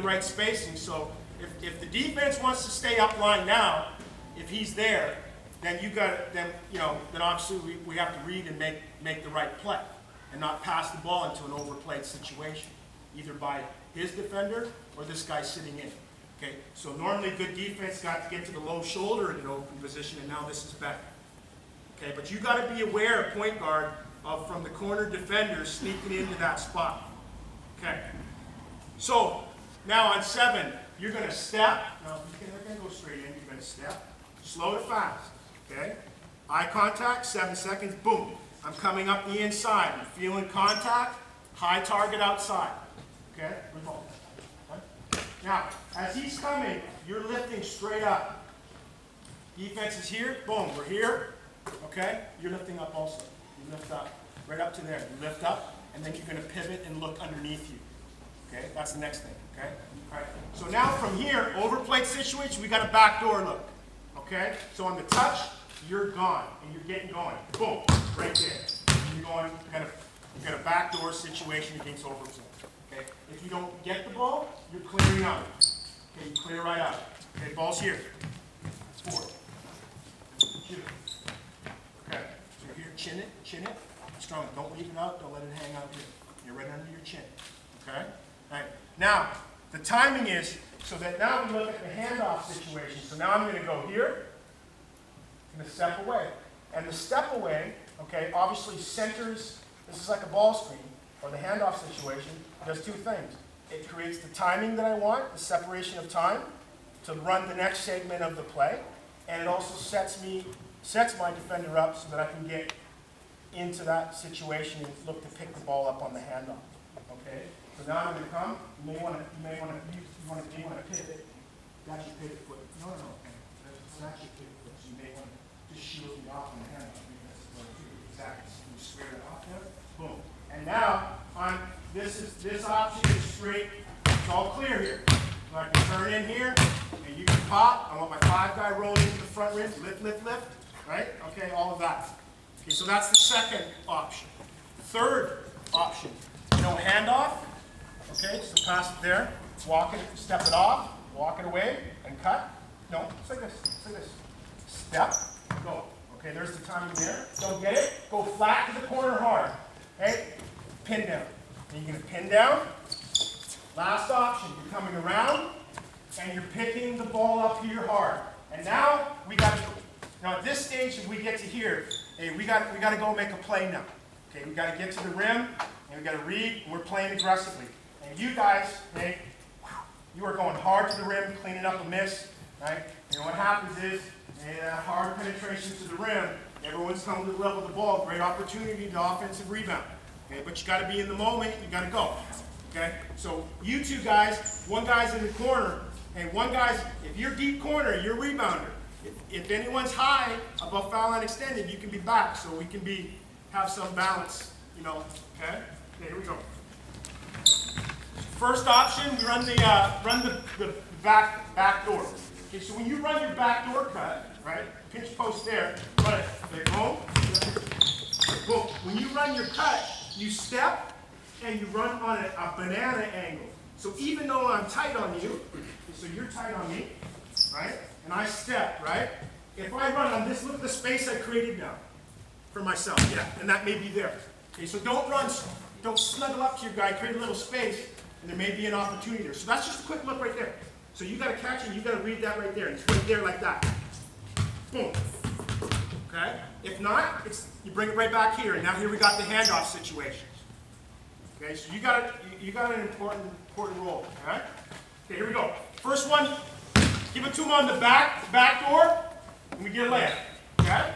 right spacing. So if the defense wants to stay up line now, if he's there, then then obviously we have to read and make the right play and not pass the ball into an overplayed situation, either by his defender or this guy sitting in. Okay, so normally good defense got to get to the low shoulder in an open position, and now this is better. Okay, but you got to be aware, point guard, of from the corner defender sneaking into that spot. Okay, so now on 7, you're going to step. Now you're going to go straight in. You're going to step, slow to fast. Okay, eye contact, 7 seconds. Boom. I'm coming up the inside. I'm feeling contact. High target outside. Okay, revolve. Now, as he's coming, you're lifting straight up. Defense is here. Boom, we're here. Okay? You're lifting up also. You lift up. Right up to there. You lift up, and then you're going to pivot and look underneath you. Okay? That's the next thing. Okay? All right. So now from here, overplayed situation, we got a backdoor look. Okay? So on the touch, you're gone, and you're getting going. Boom. Right there. You're going, you got a backdoor situation against overplay. Okay. If you don't get the ball, you're clearing out. Okay, you clear right out. Okay, ball's here. 4. 2. Okay, so you're here, chin it, strong. Don't leave it out, don't let it hang out here. You're right under your chin. Okay? All right. Now, the timing is so that now we look at the handoff situation. So now I'm going to go here, I'm going to step away. And the step away, okay, obviously centers, this is like a ball screen, or the handoff situation, does 2 things. It creates the timing that I want, the separation of time, to run the next segment of the play, and it also sets my defender up so that I can get into that situation and look to pick the ball up on the handoff. Okay? So now I'm going to come. You may want to pivot. That's your pivot foot. No. It's not your pivot foot. So you may want to just shield me off on the handoff. Exactly. So you square it off there. Boom. And now, this option is straight. It's all clear here. So I can turn in here, and you can pop. I want my 5 guy rolling into the front rim. Lift. Right? Okay, all of that. Okay, so that's the second option. Third option, no handoff. Okay, so pass it there. Walk it, step it off, walk it away, and cut. No, it's like this. Step, go. Okay, there's the timing there. Don't get it. Go flat to the corner hard. Okay? Pin down. And you're going to pin down. Last option, you're coming around, and you're picking the ball up here hard. And now, now at this stage, if we get to here, hey, we got to go make a play now. Okay, we got to get to the rim, and we got to read, and we're playing aggressively. And you guys, hey, you are going hard to the rim, cleaning up a miss, right? And what happens is, hard penetration to the rim, everyone's coming to the level of the ball, great opportunity to offensive rebound. Okay, but you got to be in the moment, you got to go. Okay, so you 2 guys, one guy's in the corner, and one guy's, if you're deep corner, you're rebounder. If anyone's high above foul line extended, you can be back, so we can have some balance, okay? Okay, here we go. First option, we run the back door. Okay, so when you run your back door cut, right, pinch post there, run it, okay, boom, boom. When you run your cut, you step and you run on a banana angle. So even though I'm tight on you, so you're tight on me, right, and I step, right, if I run on this, look at the space I created now for myself, yeah, and that may be there. Okay, so don't snuggle up to your guy, create a little space, and there may be an opportunity there. So that's just a quick look right there. So you got to catch it, you got to read that right there. It's right there like that. Boom. Okay? If not, you bring it right back here. And now here we got the handoff situations. Okay, so you got an important role. All right? Okay, here we go. First one, give it to him on the back door, and we get a layup. Okay?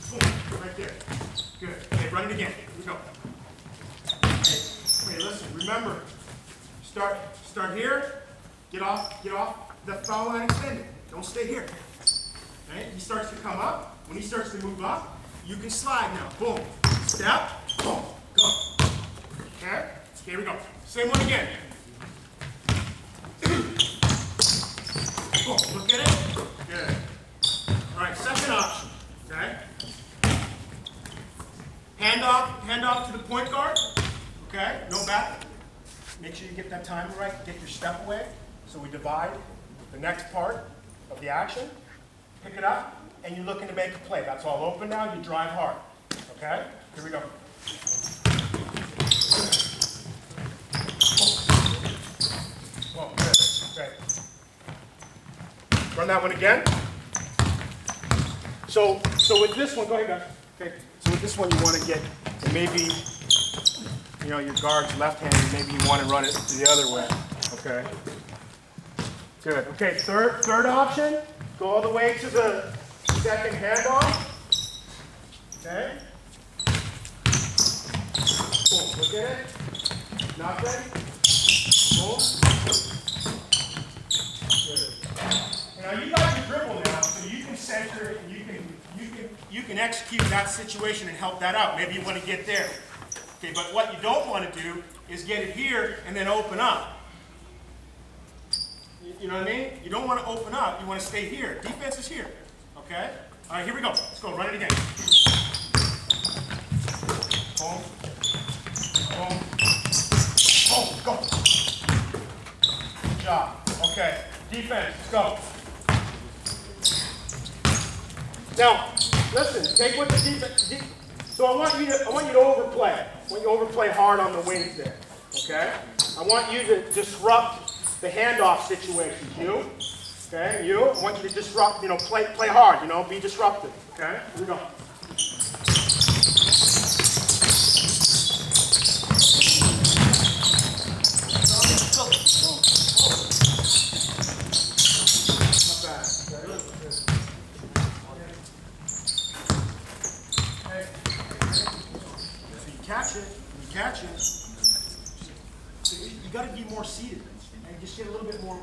Boom, right there. Good. Okay, run it again. Here we go. Okay, listen, remember, start here, get off the foul line extended. Don't stay here. Okay? He starts to come up. When he starts to move up, you can slide now. Boom. Step. Boom. Go. Okay? Here we go. Same one again. Boom. Look at it. Good. All right, second option. Okay? Handoff to the point guard. Okay? No back. make sure you get that timing right, get your step away. So we divide the next part of the action, pick it up, and you're looking to make a play. That's all open now, you drive hard. Okay? Here we go. Oh, good. Great. Run that one again. So with this one, go ahead, guys. Okay. So with this one, you want to get, and maybe, you know, your guard's left-handed. Maybe you want to run it the other way. Okay. Good. Okay. Third option. Go all the way to the second handoff. Okay. Boom. Look at it. Nothing. Boom. Good. Now you got your dribble now, so you can center it and you can execute that situation and help that out. Maybe you want to get there. Okay, but what you don't want to do is get it here and then open up. You know what I mean? You don't want to open up. You want to stay here. Defense is here. Okay? All right, here we go. Let's go. Run it again. Boom. Boom. Boom. Go. Good job. Okay. Defense. Let's go. Now, listen. Take what the defense. So I want you to overplay. I want you to overplay hard on the wings there. Okay? I want you to disrupt the handoff situation. You. Okay? You. I want you to disrupt. You know, play hard. You know, be disruptive. Okay? Here we go. Catch it. So you got to be more seated and just get a little bit more.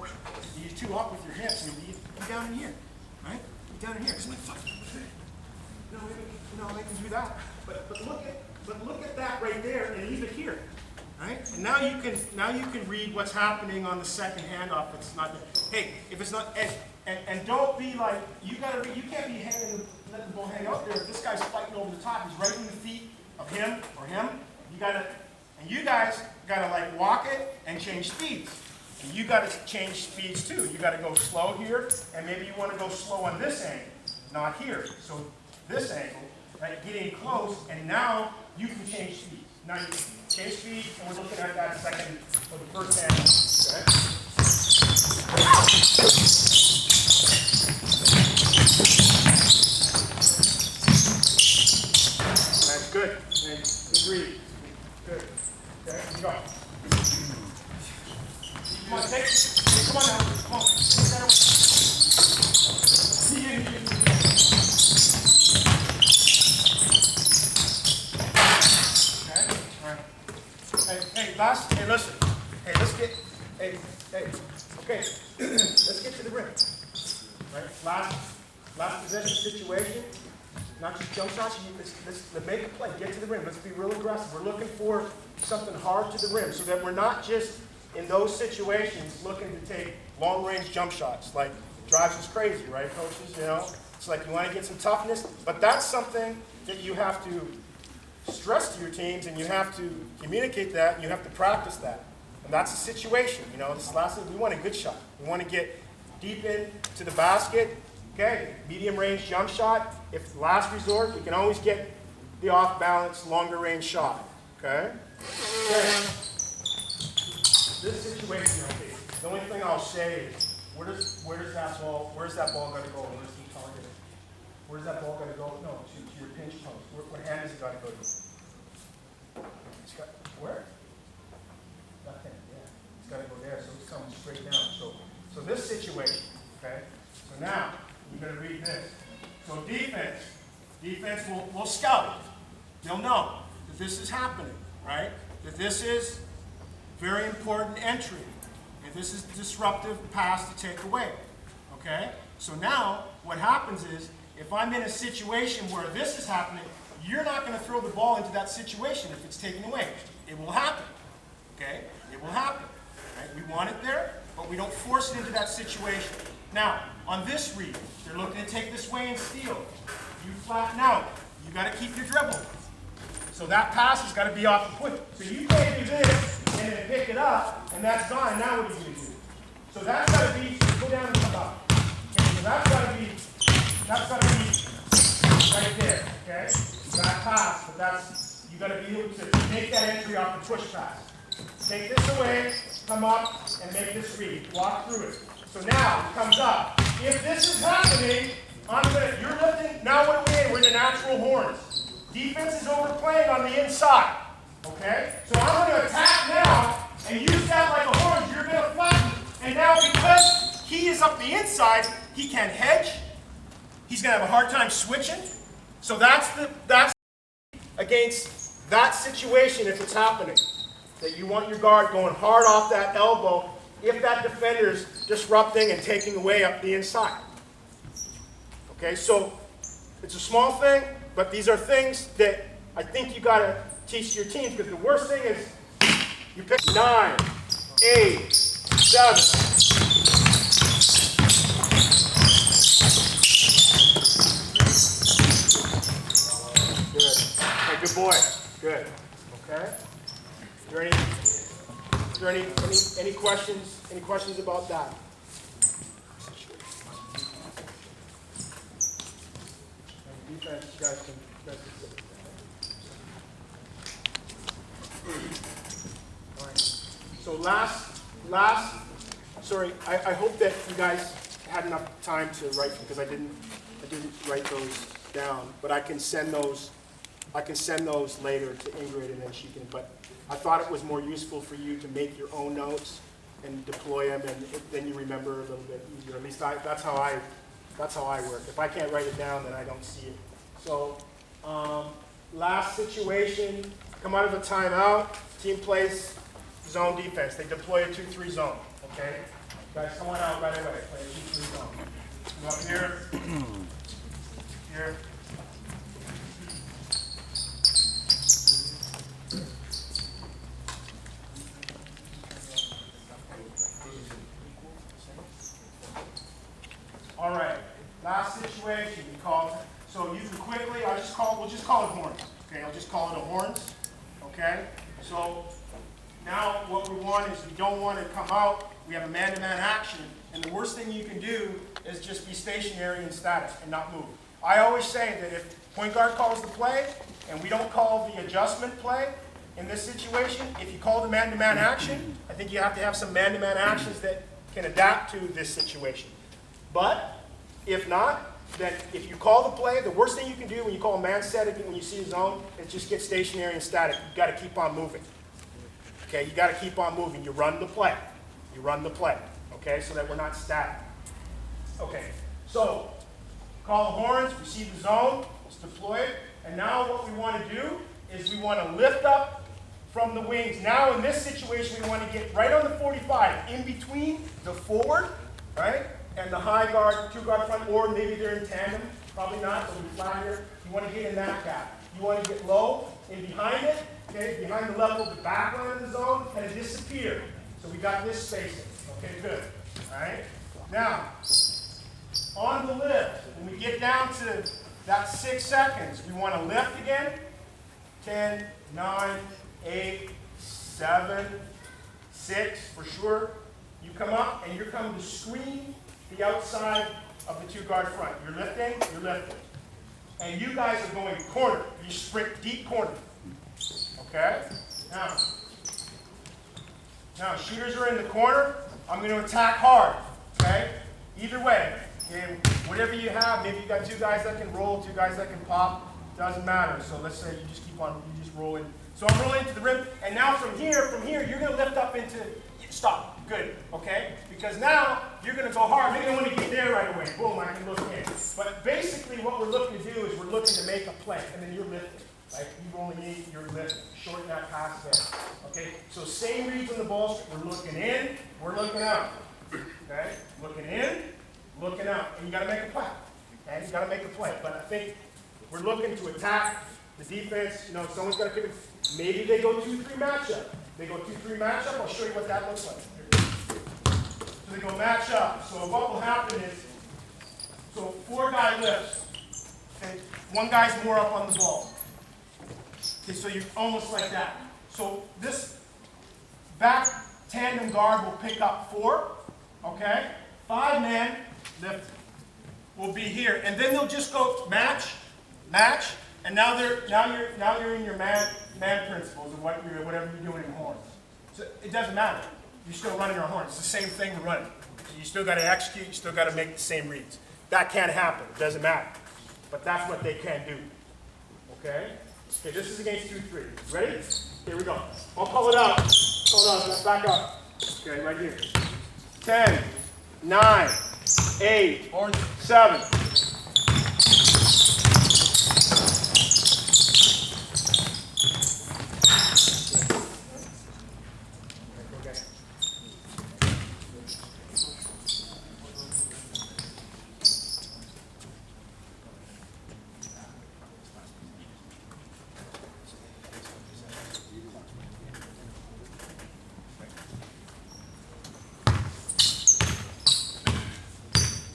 You're too up with your hips. You be down in here, right? Be down in here. Cause I'm like, fuck. No, I can do that. But look at that right there and leave it here, right? And now you can read what's happening on the second handoff. It's not. Hey, if it's not, and don't be like you can't be letting the ball hang out there. If this guy's fighting over the top, he's right in the feet of him or him. You guys gotta like walk it and change speeds. And you gotta change speeds too. You gotta go slow here, and maybe you want to go slow on this angle, not here. So this angle, right? Getting close, and now you can change speeds. Now you change speeds, and we're looking at that second for the first angle. Okay? That's good. Agreed. Good. Okay, here we go. Come on, come on now. Come on. Okay, all right. Hey, listen. Hey, let's get, okay. Let's get to the rim. Right? Last possession situation. Not just jump shots, let's make a play, get to the rim. Let's be real aggressive. We're looking for something hard to the rim so that we're not just in those situations looking to take long-range jump shots. Like, it drives us crazy, right, coaches? You know, it's like you want to get some toughness, but that's something that you have to stress to your teams, and you have to communicate that, and you have to practice that. And that's a situation, you know. This last thing, we want a good shot. We want to get deep into the basket. Okay, medium range jump shot. If last resort, we can always get the off-balance, longer range shot. Okay? This situation, okay, the only thing I'll say is, where's that ball going to go? Where's the target? Where's that ball going to go? No, to your pinch post. What hand has it got to go to? It's got, where? Left hand, yeah. It's got to go there, so it's coming straight down. So this situation, okay? So now, you're going to read this. So defense will scout. They'll know that this is happening, right? That this is very important entry. And this is disruptive pass to take away, okay? So now, what happens is, if I'm in a situation where this is happening, you're not going to throw the ball into that situation if it's taken away. It will happen, okay? It will happen, right? We want it there, but we don't force it into that situation. Now, on this read, they're looking to take this way and steal. You flatten out. You got to keep your dribble. So that pass has got to be off the foot. So you can't do this and then pick it up up, and that's gone. Now what are you going to do? So that's got to be, go down and come up. Okay, so that's got to be right there, okay? You got to pass, but that's, you got to be able to make that entry off the push pass. Take this away, come up, and make this read. Walk through it. So now it comes up. If this is happening, you're lifting, now what are we in? We're in the natural horns. Defense is overplaying on the inside. Okay? So I'm going to attack now and use that like a horn. You're going to flatten. And now because he is up the inside, he can't hedge. He's going to have a hard time switching. So that's against that situation if it's happening. That you want your guard going hard off that elbow if that defender's disrupting and taking away up the inside. Okay, so it's a small thing, but these are things that I think you got to teach your teams, because the worst thing is you pick 9, 8, 7. Good. Okay, good boy. Good. Okay. Is there any questions? Any questions about that? Defense, you guys can all right. So sorry, I hope that you guys had enough time to write, because I didn't write those down, but I can send those later to Ingrid, and then she can, but I thought it was more useful for you to make your own notes and deploy them, and then you remember a little bit easier. At least that's how I work. If I can't write it down, then I don't see it. So, last situation, come out of a timeout, team plays zone defense. They deploy a 2-3 zone, okay? Guys, come on out right away, play a 2-3 zone. Come up here, here. All right, last situation, we call, so you can quickly, we'll just call it horns, okay? I'll just call it a horns, okay? So now what we want is we don't want to come out, we have a man-to-man action, and the worst thing you can do is just be stationary and static and not move. I always say that if point guard calls the play and we don't call the adjustment play in this situation, if you call the man-to-man action, I think you have to have some man-to-man actions that can adapt to this situation. But if not, then if you call the play, the worst thing you can do when you call a man set when you see a zone is just get stationary and static. You've got to keep on moving. Okay, you got to keep on moving. You run the play. You run the play. Okay, so that we're not static. Okay, so call the horns, we see the zone, let's deploy it. And now what we want to do is we want to lift up from the wings. Now in this situation, we want to get right on the 45, in between the forward, right? And the high guard, 2 guard front, or maybe they're in tandem. Probably not, so we flat here. You want to get in that gap. You want to get low and behind it, okay, behind the level of the back line of the zone, and it disappear. So we got this spacing. Okay, good. All right. Now, on the lift, when we get down to that 6 seconds, we want to lift again. 10, 9, 8, 7, 6 for sure. You come up and you're coming to screen the outside of the 2 guard front. You're lifting, and you guys are going corner. You sprint deep corner. Okay? Now shooters are in the corner. I'm going to attack hard. Okay? Either way. Okay? Whatever you have, maybe you got 2 guys that can roll, 2 guys that can pop. Doesn't matter. So let's say you just keep on, you just roll in. So I'm rolling into the rim, and now from here, you're going to lift up into, stop. Good, okay? Because now you're going to go hard. Maybe you don't want to get there right away. Boom, I can look in. But basically what we're looking to do is we're looking to make a play, and then you're lifting. Like you only need your lifting. Shorten that pass there. Okay? So same reads on the ball. We're looking in, we're looking out. Okay? Looking in, looking out. And you got to make a play. Okay? You got to make a play. But I think we're looking to attack the defense. You know, someone's got to pick. Maybe they go 2-3 matchup. They go 2-3 matchup. I'll show you what that looks like. So they go match up. So what will happen is, so 4-guy lifts. Okay, 1 guy's more up on the ball. Okay, so you're almost like that. So this back tandem guard will pick up 4, okay? 5-man lift will be here, and then they'll just go match, match, and now you're in your man principles of whatever you're doing in horns. So it doesn't matter. You're still running your horns. It's the same thing to run. You still got to execute. You still got to make the same reads. That can't happen. It doesn't matter. But that's what they can do. Okay? Okay, this is against 2-3. Ready? Here we go. I'll call it out. Hold on. Let's back up. Okay, right here. 10, 9, 8, 7.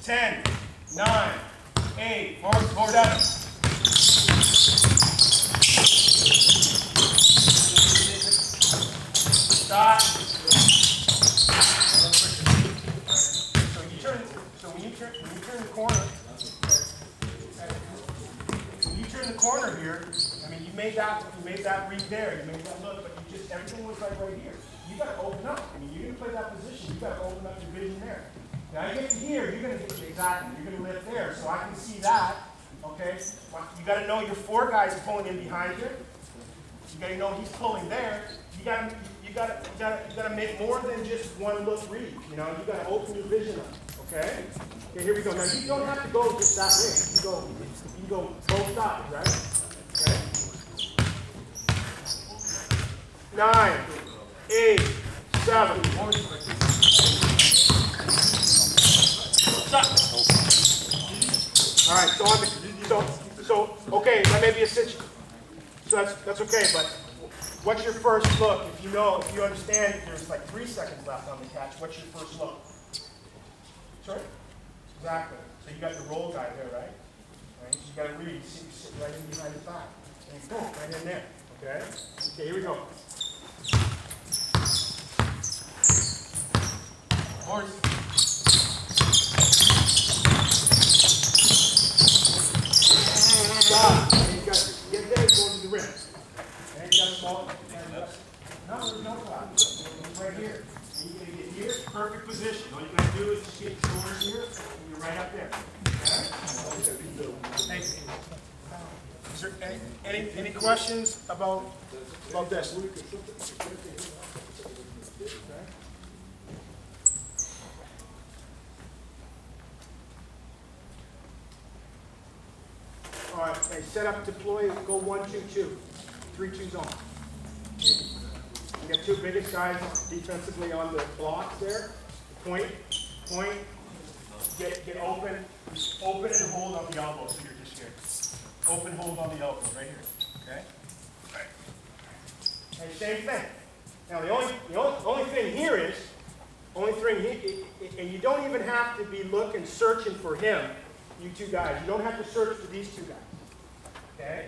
Ten, 9, 8, forward down. Stop. So when you turn the corner, here, I mean you made that read there, you made that look, but everything was like right here. You gotta open up. I mean you're gonna play that position, you gotta open up your vision there. Now you get to here, you're going to get exactly, you're going to lift there, so I can see that, okay? You got to know your 4 guys pulling in behind you. You got to know he's pulling there. You got to make more than just one look read. You know, you got to open your vision up, okay? Okay, here we go. Now you don't have to go just that way. You can go both sides, right? Okay. 9, 8, 7. All right, so okay, that may be a situation. So that's okay, but what's your first look? If you understand there's like 3 seconds left on the catch, what's your first look? Sorry? Exactly. So you got your roll guy there, right? So you got to read, you sit right in behind the thigh. And boom, right in there. Okay? Okay, here we go. Horse. Stop. You got to get there, go to the rim. And you got to fall. No, there's no problem. It's right here. And you're going to get here, perfect position. All you got to do is just get your shoulders here, and you're right up there. Okay? Thank you. Is there any questions about this? All right, okay, set up, deploy, go 1, 2, 2. 3 2s on. You got 2 biggest guys defensively on the blocks there. Point, get open, open and hold on the elbow. So you're just here. Open, hold on the elbow, right here. Okay? Right. And same thing. Now the only thing here is, and you don't even have to be looking, searching for him, you 2 guys. You don't have to search for these 2 guys. Okay?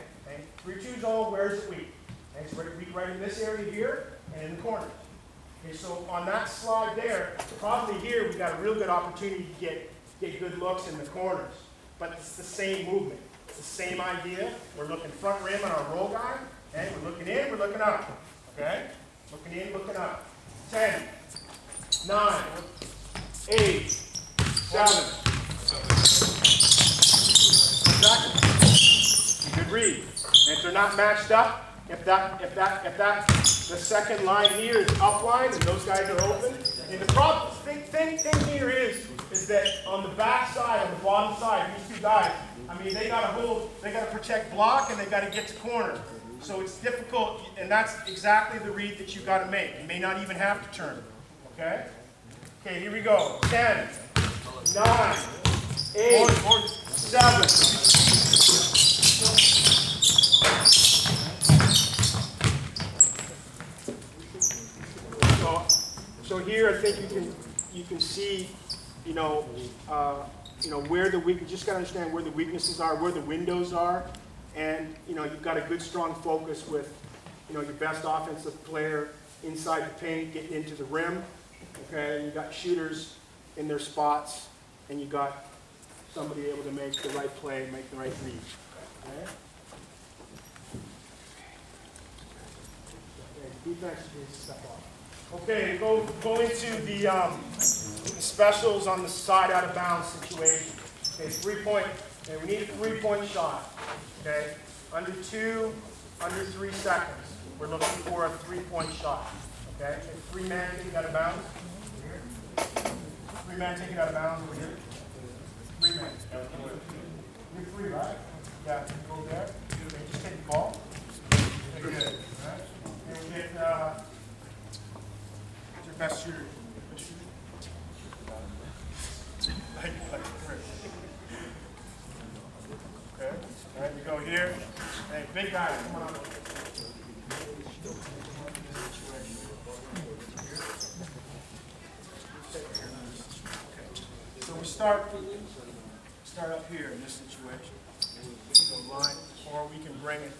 3 2s on, where's it weak? And it's weak right in this area here and in the corner. Okay, so on that slide there, probably here we got a real good opportunity to get good looks in the corners. But it's the same movement. It's the same idea. We're looking front rim on our roll guy. Okay? We're looking in, we're looking up. Okay? Looking in, looking up. 10, 9, 8, 7. Good read. And if they're not matched up, if the second line here is upline and those guys are open, and the problem thing here is that on the back side, on the bottom side, these 2 guys, I mean, they got to hold, they got to protect block, and they got to get to corner. So it's difficult, and that's exactly the read that you got to make. You may not even have to turn. Okay. Okay. Here we go. 10, 9, 8, 7. So here I think you can see, where the weak. You just got to understand where the weaknesses are, where the windows are, and you've got a good strong focus with your best offensive player inside the paint, getting into the rim. Okay, you got shooters in their spots, and you got somebody able to make the right play, make the right read. Okay? Defense needs to step off. Okay, go into the specials on the side out of bounds situation. Okay, 3-point. Okay, we need a 3-point shot. Okay, under 3 seconds. We're looking for a 3-point shot. Okay, 3 men take it out of bounds. 3 men take it out of bounds over here. 3 men. You're 3, right? Yeah, go there. Okay, just take the ball. Okay, good. All right. And we get what's your best shooter? Okay. All right, you go here. Hey, big guy, come on up. So we start up here in this situation. We can go line, or we can bring it.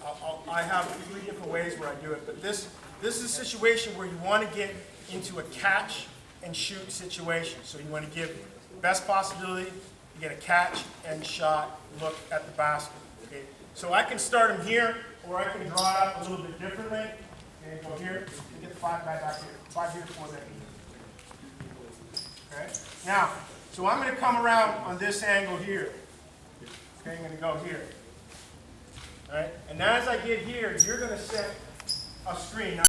I have 3 different ways where I do it, but this is a situation where you want to get into a catch and shoot situation. So you want to give the best possibility, you get a catch and shot look at the basket. Okay? So I can start him here, or I can draw it up a little bit differently. Okay, go here, and get the 5 guy back here. 5 here for that. Okay? Now, so I'm going to come around on this angle here. Okay, I'm going to go here. All right? And as I get here, you're going to set a screen. Now,